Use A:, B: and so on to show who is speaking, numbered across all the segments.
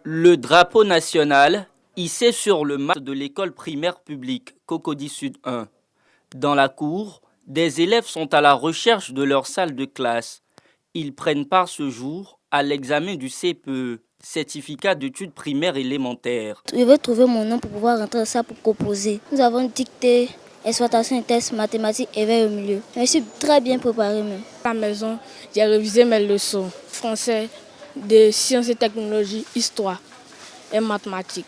A: Le drapeau national hissé sur le mât de l'école primaire publique Cocody Sud 1. Dans la cour, des élèves sont à la recherche de leur salle de classe. Ils prennent part ce jour à l'examen du CPE, certificat d'études primaires élémentaires.
B: Je vais trouver mon nom pour pouvoir rentrer dans ça pour composer. Nous avons dicté, exploitation et tests, mathématiques et veille au milieu. Je suis très bien préparée même.
C: À la maison, j'ai révisé mes leçons. Français, de sciences et technologies, histoire et mathématiques.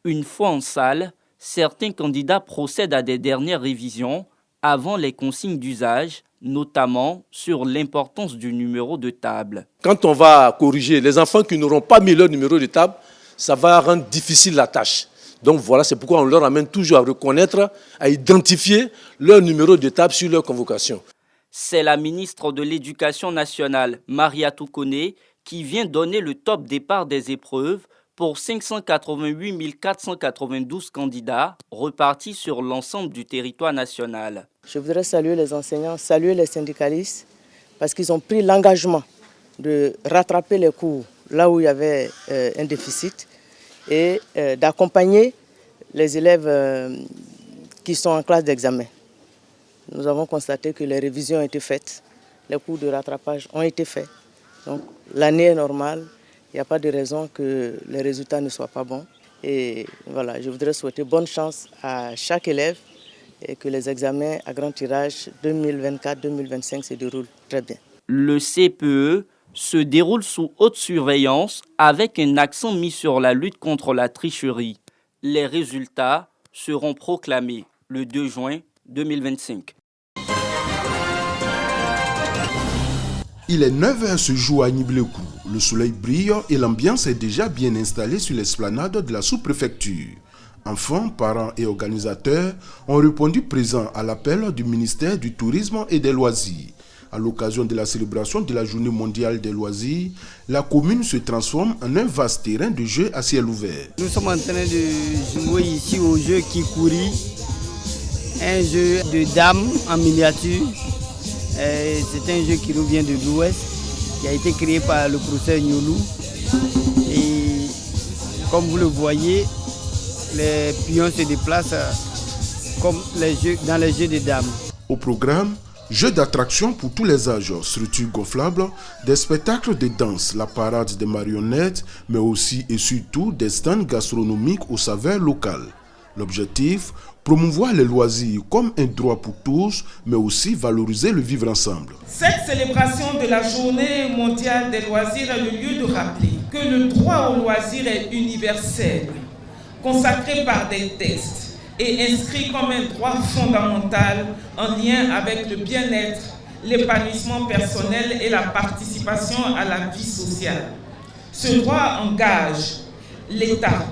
A: Une fois en salle, certains candidats procèdent à des dernières révisions avant les consignes d'usage, notamment sur l'importance du numéro de table.
D: Quand on va corriger les enfants qui n'auront pas mis leur numéro de table, ça va rendre difficile la tâche. Donc voilà, c'est pourquoi on leur amène toujours à reconnaître, à identifier leur numéro de table sur leur convocation.
A: C'est la ministre de l'Éducation nationale, Mariatou Koné, qui vient donner le top départ des épreuves pour 588 492 candidats repartis sur l'ensemble du territoire national.
E: Je voudrais saluer les enseignants, saluer les syndicalistes parce qu'ils ont pris l'engagement de rattraper les cours là où il y avait un déficit et d'accompagner les élèves qui sont en classe d'examen. Nous avons constaté que les révisions ont été faites, les cours de rattrapage ont été faits. Donc l'année est normale. Il n'y a pas de raison que les résultats ne soient pas bons. Et voilà, je voudrais souhaiter bonne chance à chaque élève et que les examens à grand tirage 2024-2025 se déroulent très bien.
A: Le CPE se déroule sous haute surveillance avec un accent mis sur la lutte contre la tricherie. Les résultats seront proclamés le 2 juin 2025.
F: Il est 9h ce jour à Niblekou. Le soleil brille et l'ambiance est déjà bien installée sur l'esplanade de la sous-préfecture. Enfants, parents et organisateurs ont répondu présents à l'appel du ministère du Tourisme et des Loisirs. À l'occasion de la célébration de la Journée mondiale des loisirs, la commune se transforme en un vaste terrain de jeu à ciel ouvert.
G: Nous sommes en train de jouer ici au jeu Kikouri, un jeu de dames en miniature. C'est un jeu qui nous vient de l'Ouest, qui a été créé par le professeur Nyolou. Et comme vous le voyez, les pions se déplacent comme dans les jeux de dames.
F: Au programme, jeux d'attraction pour tous les âges, structures gonflables, des spectacles de danse, la parade des marionnettes, mais aussi et surtout des stands gastronomiques aux saveurs locales. L'objectif, promouvoir les loisirs comme un droit pour tous, mais aussi valoriser le vivre ensemble.
H: Cette célébration de la Journée mondiale des loisirs est le lieu de rappeler que le droit au loisir est universel, consacré par des textes et inscrit comme un droit fondamental en lien avec le bien-être, l'épanouissement personnel et la participation à la vie sociale. Ce droit engage l'État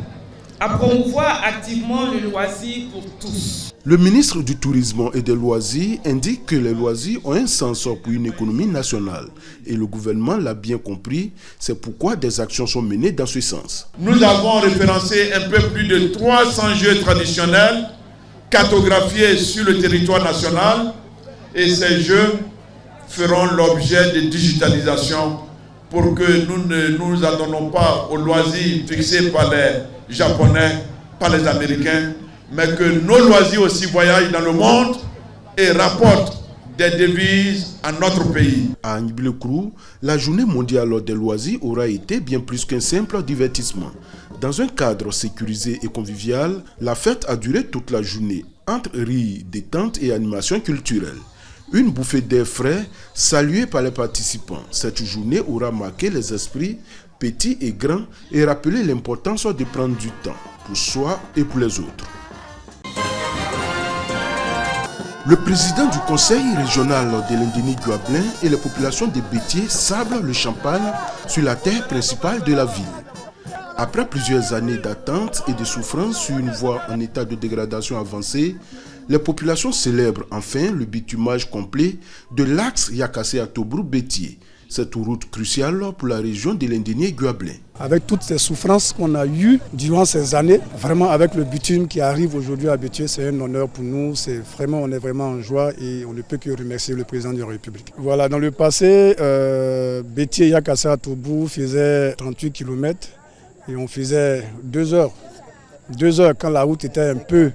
H: à promouvoir activement le loisir pour tous.
F: Le ministre du Tourisme et des Loisirs indique que les loisirs ont un sens pour une économie nationale. Et le gouvernement l'a bien compris, c'est pourquoi des actions sont menées dans ce sens.
I: Nous avons référencé un peu plus de 300 jeux traditionnels cartographiés sur le territoire national et ces jeux feront l'objet de digitalisation pour que nous ne nous adonnons pas aux loisirs fixés par les Japonais, par les Américains, mais que nos loisirs aussi voyagent dans le monde et rapportent des devises à notre pays.
F: À Niblekou, la Journée mondiale des loisirs aura été bien plus qu'un simple divertissement. Dans un cadre sécurisé et convivial, la fête a duré toute la journée, entre rires, détente et animation culturelle. Une bouffée d'air frais saluée par les participants. Cette journée aura marqué les esprits, petits et grands, et rappelé l'importance de prendre du temps pour soi et pour les autres. Le président du conseil régional de l'Indénie-Guablin et les populations de Bétier sablent le champagne sur la terre principale de la ville. Après plusieurs années d'attente et de souffrance sur une voie en état de dégradation avancée, les populations célèbrent enfin le bitumage complet de l'axe Yakassé à Tobrou-Bétier. Cette route cruciale pour la région de l'Indénie-Guablin.
J: Avec toutes ces souffrances qu'on a eues durant ces années, vraiment avec le bitume qui arrive aujourd'hui à Bétier, c'est un honneur pour nous. On est vraiment en joie et on ne peut que remercier le président de la République. Voilà, dans le passé, Bétier Yakassé à Tobrou faisait 38 km. Et on faisait 2 heures. 2 heures quand la route était un peu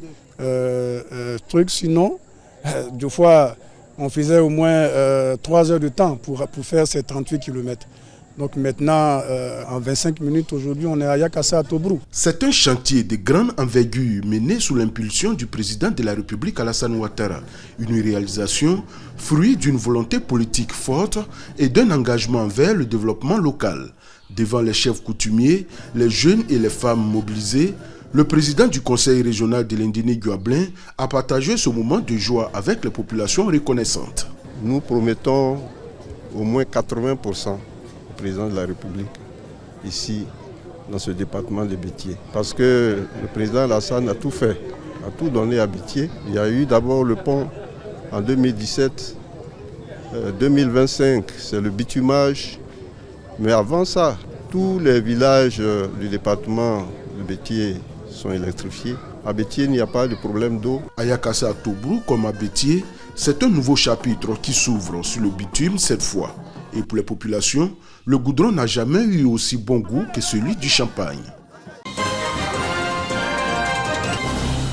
J: truc. Sinon, 2 fois, on faisait au moins 3 heures de temps pour faire ces 38 km. Donc maintenant, en 25 minutes, aujourd'hui, on est à Yakassa à Tobruk.
F: C'est un chantier de grande envergure mené sous l'impulsion du président de la République Alassane Ouattara. Une réalisation fruit d'une volonté politique forte et d'un engagement vers le développement local. Devant les chefs coutumiers, les jeunes et les femmes mobilisés, le président du conseil régional de l'Indénie-Guablin a partagé ce moment de joie avec les populations reconnaissantes.
K: Nous promettons au moins 80% au président de la République ici dans ce département de Bétié. Parce que le président Alassane a tout fait, a tout donné à Bétié. Il y a eu d'abord le pont en 2017, 2025 c'est le bitumage. Mais avant ça, tous les villages du département de Bétié sont électrifiés. À Bétié, il n'y a pas de problème d'eau.
F: À Yakassa à Tobruk comme à Bétié, c'est un nouveau chapitre qui s'ouvre sur le bitume cette fois. Et pour les populations, le goudron n'a jamais eu aussi bon goût que celui du champagne.